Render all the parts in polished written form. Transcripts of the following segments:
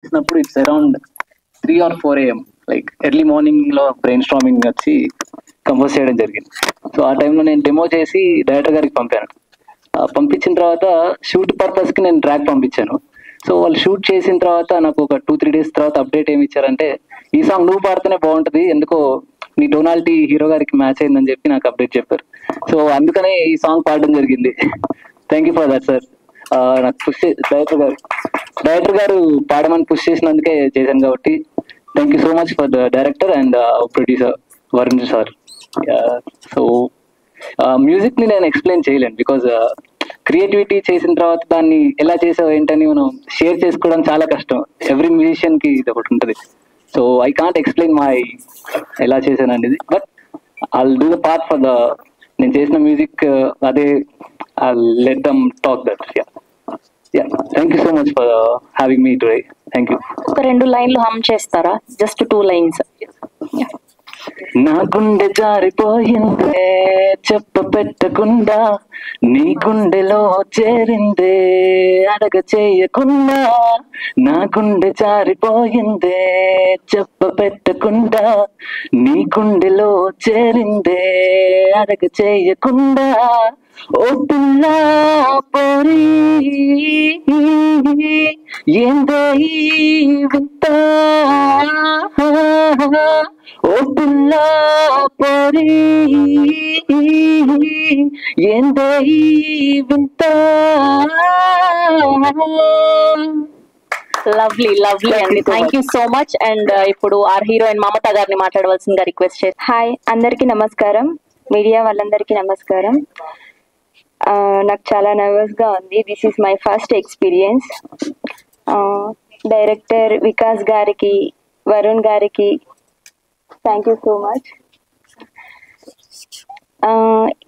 చేసినప్పుడు it's around 3 or 4 AM, like early morning లో brain storming వచ్చి కంపోజ్ చేయడం జరిగింది. సో ఆ టైంలో నేను డెమో చేసి డైరెక్టర్ గారికి పంపాను. పంపించిన తర్వాత షూట్ పర్పస్ కి నేను ట్రాక్ పంపించాను. సో వాళ్ళు షూట్ చేసిన తర్వాత నాకు ఒక 2-3 days తర్వాత అప్డేట్ ఏమి ఇచ్చారంటే, ఈ సాంగ్ నువ్వు పాడితేనే బాగుంటది, ఎందుకో నీ టోనాలిటీ హీరో గారికి మ్యాచ్ అయిందని చెప్పి నాకు అప్డేట్ చెప్పారు. సో అందుకనే ఈ సాంగ్ పాడడం జరిగింది. Thank you for that sir. నాకు పుష్ డైరెక్టర్ గారు పాడమని పుష్ చేసినందుకే చేశాను కాబట్టి thank you so much for the director and producer Varun sir. So music ని నేను ఎక్స్ప్లెయిన్ చేయలేను, బికాజ్ క్రియేటివిటీ చేసిన తర్వాత దాన్ని ఎలా చేసావు ఏంటని మనం షేర్ చేసుకోవడం చాలా కష్టం. ఎవ్రీ మ్యూజిషియన్ కి ఇది ఒకటి ఉంటుంది. So I can't explain my ఎలా చేశాను అనేది, but I'll do the part for the నేను చేసిన మ్యూజిక్. అదే I'll let them talk that. Thank you so much for having me today. Thank you. ఒక 2 లైన్లు హమ్ చేస్తారా? Just 2 lines. నా గుండె జారిపోయిందే చెప్ప పెట్టకుండా, నీ గుండెలో చేరిందే అడగ చేయకుండా. నా గుండె జారిపోయిందే చెప్ప పెట్టకుండా, నీ గుండెలో చేరిందే అడగ చేయకుండా. ఓ పిల్ల పోరి ఏందో ఈ వింత, ఓ పిల్ల పోరి ఏందో ఈ వింత. లవ్లీ లవ్లీ అండి, thank you so much. And ఇప్పుడు ఆర్ హీరోయిన్ మమత గారిని మాట్లాడవలసిందిగా రిక్వెస్ట్ చేస్తాను. హాయ్, అందరికీ నమస్కారం. మీడియా వాళ్ళందరికీ నమస్కారం. నాకు చాలా నర్వస్ గా ఉంది. This is my first experience. Director Vikas గారికి, వరుణ్ గారికి థ్యాంక్ యూ సో మచ్.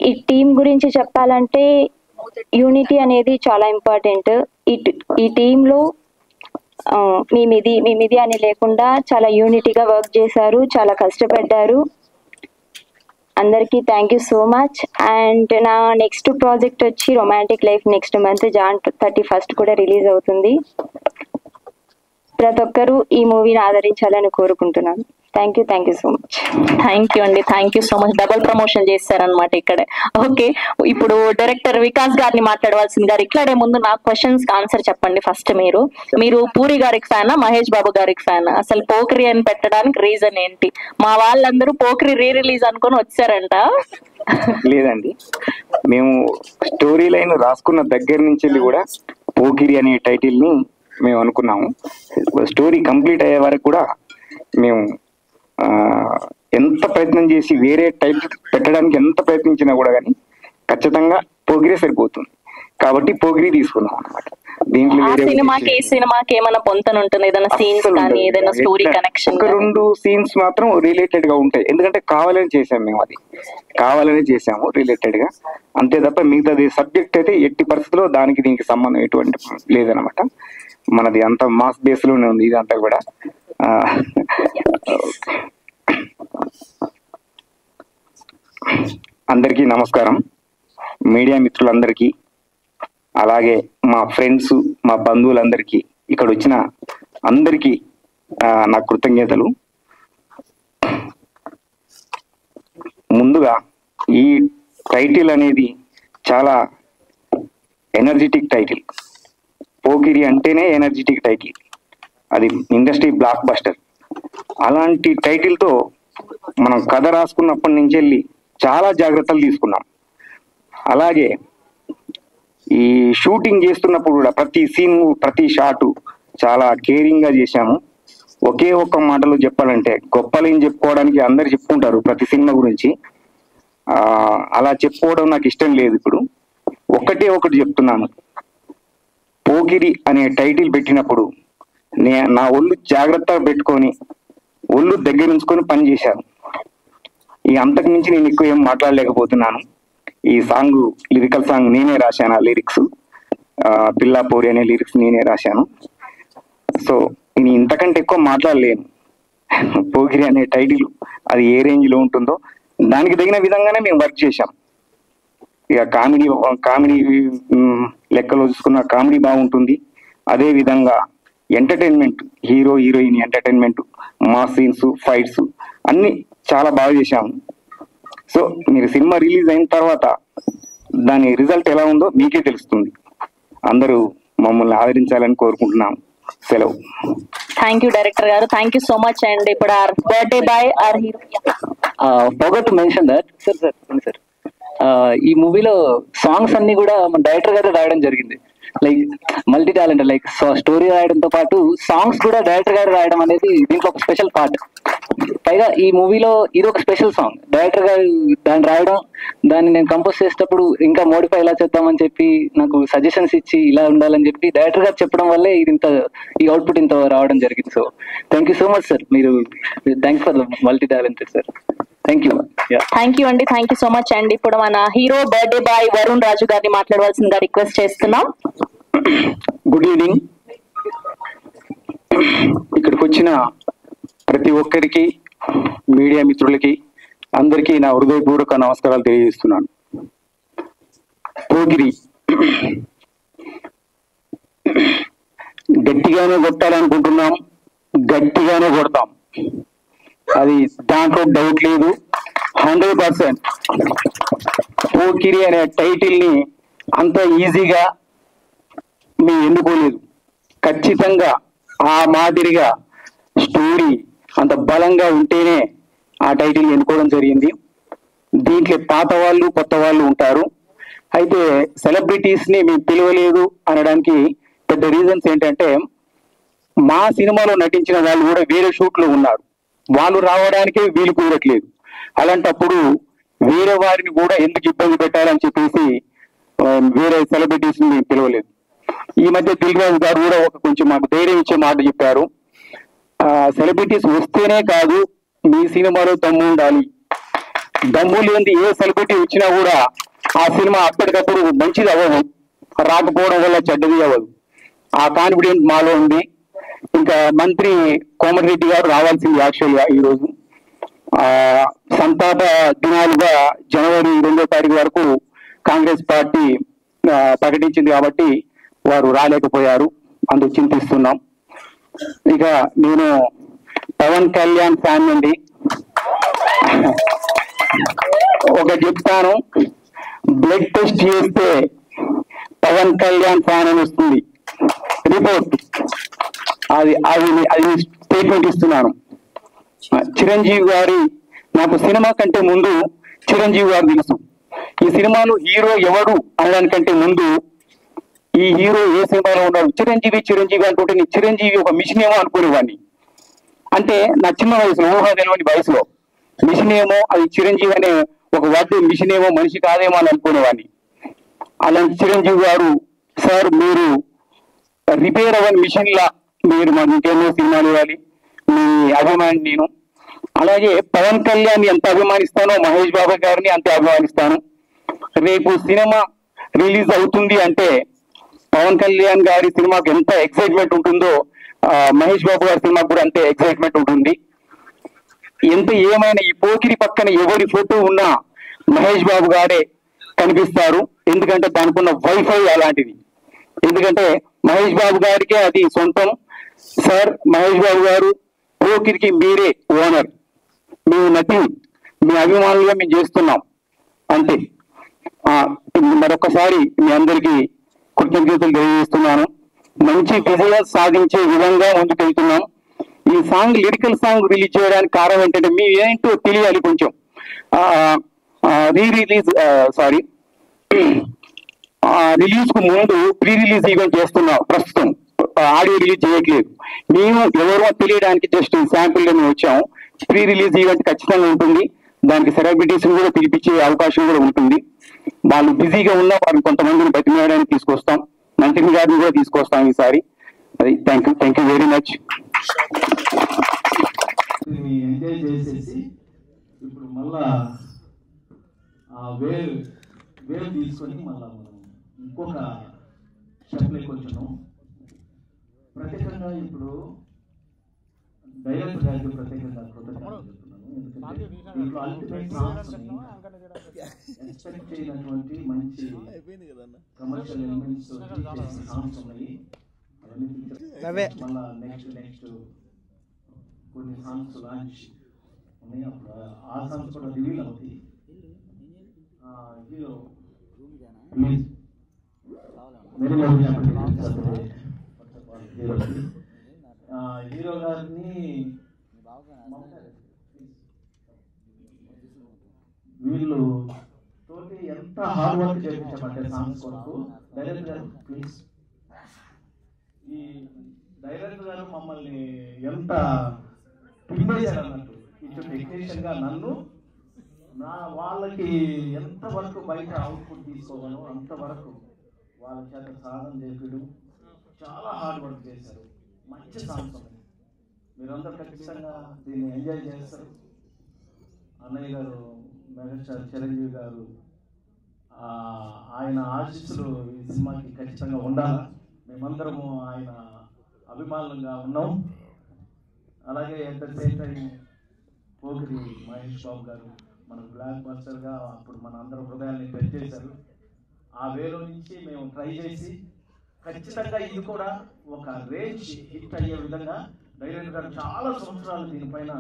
ఈ టీం గురించి చెప్పాలంటే యూనిటీ అనేది చాలా ఇంపార్టెంట్. ఈ టీంలో మేమిది అని లేకుండా చాలా యూనిటీగా వర్క్ చేశారు, చాలా కష్టపడ్డారు. అందరికీ thank you so much. And నా నెక్స్ట్ ప్రాజెక్ట్ వచ్చి romantic life next month Jan 31st కూడా రిలీజ్ అవుతుంది. ప్రతి ఒక్కరూ ఈ మూవీని ఆదరించాలని కోరుకుంటున్నాను. Thank you so much. Thank you అండి, thank you so much. Double promotion చేశారనమాట ఇక్కడే. ఓకే, ఇప్పుడు డైరెక్టర్ వికాస్ గారిని మాట్లాడవలసిందిగా. ఇక్కడే ముందు నా క్వశ్చన్స్ ఆన్సర్ చెప్పండి. ఫస్ట్ మీరు పూరి గారికి ఫ్యానా, మహేష్ బాబు గారికి ఫ్యానా? అసలు పోక్రి అని పెట్టడానికి రీజన్ ఏంటి? మా వాళ్ళందరూ పోక్రి రిలీజ్ అనుకొని వచ్చారంట. లేదండి, మేము స్టోరీ లైన్ రాసుకున్న దగ్గర నుంచి కూడా పోకిరి అనే టైటిల్ ని మేము అనుకున్నాము. స్టోరీ కంప్లీట్ అయ్యే వరకు కూడా మేము ఎంత ప్రయత్నం చేసి వేరే టైటిల్ పెట్టడానికి ఎంత ప్రయత్నించినా కూడా కానీ ఖచ్చితంగా పోగిరే సరిపోతుంది. కాబట్టి పోగిరి తీసుకున్నాం అనమాట. దీంట్లో సినిమాకి ఏమైనా పొంతన ఉంటుంది? ఏదైనా సీన్స్ కానీ ఏదైనా స్టోరీ కనెక్షన్? ఒక 2 సీన్స్ మాత్రం రిలేటెడ్ గా ఉంటాయి, ఎందుకంటే కావాలని చేసాము మేము. అది కావాలని చేసాము రిలేటెడ్ గా, అంతే తప్ప మిగతాది సబ్జెక్ట్ అయితే ఎట్టి పరిస్థితుల్లో దానికి దీనికి సంబంధం ఎటువంటి లేదనమాట. మనది అంత మాస్ బేస్ లోనే ఉంది ఇదంతా కూడా. అందరికీ నమస్కారం. మీడియా మిత్రులందరికీ, అలాగే మా ఫ్రెండ్స్, మా బంధువులందరికీ, ఇక్కడ వచ్చిన అందరికీ నా కృతజ్ఞతలు. ముందుగా ఈ టైటిల్ అనేది చాలా ఎనర్జెటిక్ టైటిల్. పోకిరి అంటేనే ఎనర్జెటిక్ టైటిల్, అది ఇండస్ట్రీ బ్లాక్ బస్టర్. అలాంటి టైటిల్తో మనం కథ రాసుకున్నప్పటి నుంచి వెళ్ళి చాలా జాగ్రత్తలు తీసుకున్నాం. అలాగే ఈ షూటింగ్ చేస్తున్నప్పుడు కూడా ప్రతి సీన్, ప్రతి షాటు చాలా కేరింగ్ గా చేశాము. ఒకే ఒక్క మాటలో చెప్పాలంటే, గొప్పలేం చెప్పుకోవడానికి అందరు చెప్పుకుంటారు ప్రతి సినిమా గురించి, అలా చెప్పుకోవడం నాకు ఇష్టం లేదు. ఇప్పుడు ఒకటి చెప్తున్నాను. పోకిరి అనే టైటిల్ పెట్టినప్పుడు నా ఒళ్ళు జాగ్రత్తగా పెట్టుకొని, ఒళ్ళు దగ్గర ఉంచుకొని పని చేశాను. ఈ అంతకు మించి నేను ఎక్కువ ఏం మాట్లాడలేకపోతున్నాను. ఈ సాంగ్ లిరికల్ సాంగ్ నేనే రాశాను. ఆ లిరిక్స్ పిల్లా పోరి అనే లిరిక్స్ నేనే రాశాను. సో నేను ఇంతకంటే ఎక్కువ మాట్లాడలేను. పోకిరి అనే టైటిల్ అది ఏ రేంజ్ లో ఉంటుందో దానికి తగిన విధంగానే మేము వర్క్ చేశాం. ఇక కామెడీ లెక్కలో చూసుకున్న కామెడీ బాగుంటుంది. అదే విధంగా ఎంటర్టైన్మెంట్, హీరో హీరోయిన్ ఎంటర్టైన్మెంట్, మా సీన్స్, ఫైట్స్ అన్ని చాలా బాగా చేశాము. సో మీరు సినిమా రిలీజ్ అయిన తర్వాత దాని రిజల్ట్ ఎలా ఉందో మీకే తెలుస్తుంది. అందరూ మమ్మల్ని ఆదరించాలని కోరుకుంటున్నాం. సెలవు. థ్యాంక్ యూ డైరెక్టర్ గారు, thank you so much. And ఇప్పుడు our birthday boy our hero forgot to mention that sir ఈ మూవీలో సాంగ్స్ అన్ని కూడా మన డైరెక్టర్ గారు రాయడం జరిగింది. Like multi talent, like story రాయడంతో పాటు సాంగ్స్ కూడా డైరెక్టర్ గారు రాయడం అనేది దీంట్లో ఒక స్పెషల్ పార్ట్. పైగా ఈ మూవీలో ఇది ఒక స్పెషల్ సాంగ్. డైరెక్టర్ గారు దాన్ని రాయడం, దాన్ని నేను కంపోజ్ చేసేటప్పుడు ఇంకా మోడిఫై ఎలా చేద్దామని చెప్పి నాకు సజెషన్స్ ఇచ్చి ఇలా ఉండాలని చెప్పి డైరెక్టర్ గారు చెప్పడం వల్లే ఇది ఈ అవుట్పుట్ ఇంత రావడం జరిగింది. So thank you so much sir. మీరు thanks for the multi talented sir. Thank you. Thank you అండి, thank you so much. And ఇప్పుడు మన hero birthday boy Varun Raju గారిని మాట్లాడవలసిందిగా రిక్వెస్ట్ చేస్తున్నాం. Good evening. ఇక్కడికి వచ్చిన ప్రతి ఒక్కరికి, మీడియా మిత్రులకి అందరికీ నా హృదయపూర్వక నమస్కారాలు తెలియజేస్తున్నాను. పోకిరి గట్టిగానే కొట్టాలనుకుంటున్నాం, గట్టిగానే కొడతాం, అది దాంట్లో డౌట్ లేదు. 100% పోకిరి అనే టైటిల్ ని అంత ఈజీగా మేము ఎన్నుకోలేదు. ఖచ్చితంగా ఆ మాదిరిగా స్టోరీ అంత బలంగా ఉంటేనే ఆ టైటిల్ ఎన్నుకోవడం జరిగింది. దీంట్లో పాత వాళ్ళు, కొత్త వాళ్ళు ఉంటారు. అయితే సెలబ్రిటీస్ ని మేము పిలవలేదు అనడానికి పెద్ద రీజన్స్ ఏంటంటే, మా సినిమాలో నటించిన వాళ్ళు కూడా వేరే షూట్ లో ఉన్నారు, వాళ్ళు రావడానికే వీలు కుదరట్లేదు. అలాంటప్పుడు వేరే వారిని కూడా ఎందుకు ఇబ్బంది పెట్టాలని చెప్పేసి వేరే సెలబ్రిటీస్ ని మేము పిలవలేదు. ఈ మధ్య దిల్ రాజు గారు కూడా కొంచెం మాకు ధైర్యం ఇచ్చే మాట చెప్పారు. సెలబ్రిటీస్ వస్తేనే కాదు, మీ సినిమాలో దమ్ము ఉండాలి. దమ్ము లేని ఏ సెలబ్రిటీ వచ్చినా కూడా ఆ సినిమా అప్పటికప్పుడు మంచిది అవ్వదు, రాకపోవడం వల్ల చెడ్డది అవ్వదు. ఆ కాన్ఫిడెన్స్ మాలో ఉంది. ఇంకా మంత్రి కోమటిరెడ్డి గారు రావాల్సింది యాక్చువల్గా ఈరోజు. సంతాప దినాలుగా జనవరి 2వ తారీఖు వరకు కాంగ్రెస్ పార్టీ ప్రకటించింది కాబట్టి వారు రాలేకపోయారు, అందుకు చింతిస్తున్నాం. ఇక నేను పవన్ కళ్యాణ్ ఫ్యాన్ నుండి ఒకటి చెప్తాను, బ్లడ్ టెస్ట్ చేస్తే పవన్ కళ్యాణ్ ఫ్యాన్ అని వస్తుంది రిపోర్ట్. అది స్టేట్మెంట్ ఇస్తున్నాను. చిరంజీవి గారి, నాకు సినిమా కంటే ముందు చిరంజీవి గారు తెలుసు. ఈ సినిమాలో హీరో ఎవడు అనడానికంటే ముందు ఈ హీరో ఏ సినిమాలో ఉన్నాడు, చిరంజీవి అంటుంటే నీ చిరంజీవి ఒక మిషన్ ఏమో అనుకునేవాడిని. అంటే నా చిన్న వయసులో, ఊహ తెలియని వయసులో మిషన్ ఏమో, అది చిరంజీవి అనే ఒక వర్డ్ మిషన్ ఏమో మనిషి కాదేమో అని అనుకునేవాడిని. అలాంటి చిరంజీవి గారు, సార్ మీరు రిపేర్ అవ్వని మిషన్ లా మీరు మాకు ఇంకేమో సినిమాలు ఇవ్వాలి, మీ అభిమాని నేను. అలాగే పవన్ కళ్యాణ్ ఎంత అభిమానిస్తానో మహేష్ బాబు గారిని అంతే అభిమానిస్తాను. రేపు సినిమా రిలీజ్ అవుతుంది అంటే పవన్ కళ్యాణ్ గారి సినిమాకు ఎంత ఎక్సైట్మెంట్ ఉంటుందో మహేష్ బాబు గారి సినిమాకు కూడా అంతే ఎక్సైట్మెంట్ ఉంటుంది. ఎంత ఏమైనా ఈ పోకిరి పక్కన ఎవరి ఫోటో ఉన్నా మహేష్ బాబు గారే కనిపిస్తారు. ఎందుకంటే దానికి ఉన్న వైఫై అలాంటిది. ఎందుకంటే మహేష్ బాబు గారికే అది సొంతం. సార్ మహేష్ బాబు గారు, పోకిరికి మీరే ఓనర్, మేము నటింగ్, మీ అభిమానులుగా మేము చేస్తున్నాం అంతే. మరొకసారి మీ అందరికీ కృతజ్ఞతలు తెలియజేస్తున్నాను. మంచి విజయం సాధించే విధంగా ముందుకెళ్తున్నాం. ఈ సాంగ్ లిరికల్ సాంగ్ రిలీజ్ చేయడానికి కారణం ఏంటంటే మీ ఏంటో తెలియాలి కొంచెం. రిలీజ్ కు ముందు ప్రీ రిలీజ్ ఈవెంట్ చేస్తున్నాం. ప్రస్తుతం ఆడియో రిలీజ్ చేయట్లేదు. మేము ఎవరో తెలియడానికి జస్ట్ శాంపుల్ మేము వచ్చాము. ప్రీ రిలీజ్ ఈవెంట్ ఖచ్చితంగా ఉంటుంది. దానికి సెలబ్రిటీస్ కూడా పిలిపించే అవకాశం కూడా ఉంటుంది. వాళ్ళు బిజీగా ఉన్న వారిని కొంతమందిని బతిమేయడానికి తీసుకొస్తాం. మంత్రి గారిని కూడా తీసుకొస్తాం ఈసారి. అది thank you very much. Enjoy చేసేసి ఇప్పుడు మళ్ళా వేరు తీసుకొని మళ్ళా మనం ఇంకొక స్టెప్లోకి వచ్చాను. ప్రత్యేకంగా ఇప్పుడు డైరెక్టర్ గారికి ప్రత్యేకంగా కృతజ్ఞతలు చెప్తున్నాను. ఎందుకంటే దీంట్లో అల్టిమేట్ సాంగ్స్ ఎక్స్పెక్ట్ చేయనటువంటి మంచి కమర్షియల్ ఎలిమెంట్స్ సాంగ్స్ ఉన్నాయి. అవన్నీ మళ్ళీ నెక్స్ట్ కొన్ని సాంగ్స్ లాంచ్ ఉన్నాయి. అప్పుడు ఆ సాంగ్స్ కూడా రివీల్ అవుతాయి. హీరో ప్లీజ్ హీరో గారిని వీళ్ళు తోటి ఎంత హార్డ్ వర్క్ చేయించామంటే సాంగ్స్ కొరకు డైరెక్టర్ గారు ప్లీజ్ ఈ డైరెక్టర్ గారు మమ్మల్ని ఎంత పిండేశారు అన్నట్టు ఇటు టెక్నీషియన్ గా నన్ను వాళ్ళకి ఎంతవరకు బయట అవుట్పుట్ తీసుకోగలను అంతవరకు వాళ్ళ చేత సాధన చేయడం చాలా హార్డ్ వర్క్ చేశారు. మంచి సాంగ్స్ ఉన్నాయి. మీరందరూ ఖచ్చితంగా దీన్ని ఎంజాయ్ చేస్తారు. అన్నయ్య గారు మెగాస్టార్ చిరంజీవి గారు ఆయన ఆశీస్సులు ఈ సినిమాకి ఖచ్చితంగా ఉండాలి. మేమందరము ఆయన అభిమానులుగా ఉన్నాం. అలాగే at the same time Pokiri Mahesh Babu గారు మన బ్లాక్ బస్టర్గా అప్పుడు మన అందరం హృదయాన్ని పెంచేశారు. ఆ వేలో నుంచి మేము ట్రై చేసి ఖచ్చితంగా ఇది కూడా ఒక రేంజ్ హిట్ అయ్యే విధంగా డైరెక్టర్ గారు చాలా సంవత్సరాలు దీనిపైన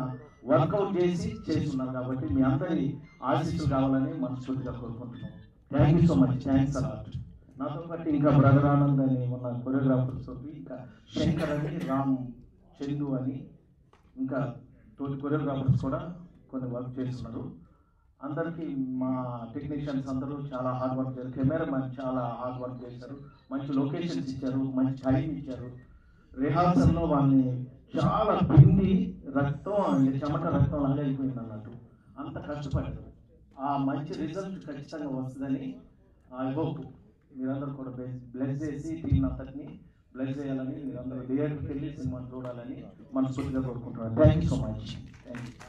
వర్కౌట్ చేసి చేస్తున్నారు. కాబట్టి మీ అందరి ఆశీస్సులు కావాలని మనస్ఫూర్తిగా కోరుకుంటున్నాం. Thank you so much. Thanks a lot. నాతో పాటు ఇంకా బ్రదర్ ఆనంద్ అని ఉన్న కొరియోగ్రాఫర్స్ తోటి ఇంకా శంకర్ అని రామ్ చందు అని ఇంకా తోటి కొరియోగ్రాఫర్స్ కూడా కొన్ని వర్క్ చేస్తున్నారు. అందరికీ మా టెక్నీషియన్స్ అందరూ చాలా హార్డ్ వర్క్ చేశారు. కెమెరామెన్ చాలా హార్డ్ వర్క్ చేశారు. మంచి లొకేషన్స్ ఇచ్చారు, మంచి టైం ఇచ్చారు. రిహార్సల్లో వాళ్ళని చాలా పిండి చెమట రక్తం లాగా అయిపోయింది అన్నట్టు అంత కష్టపడ్డారు. ఆ మంచి రిజల్ట్ ఖచ్చితంగా వస్తుందని ఐ హోప్ మీరందరూ కూడా బ్లెస్ చేసి టీం అంతటిని బ్లెస్ చేయాలని మీరందరూ థియేటర్కి వెళ్ళి సినిమాని చూడాలని మనస్ఫూర్తిగా కోరుకుంటున్నాను. Thank you so much. Thank you.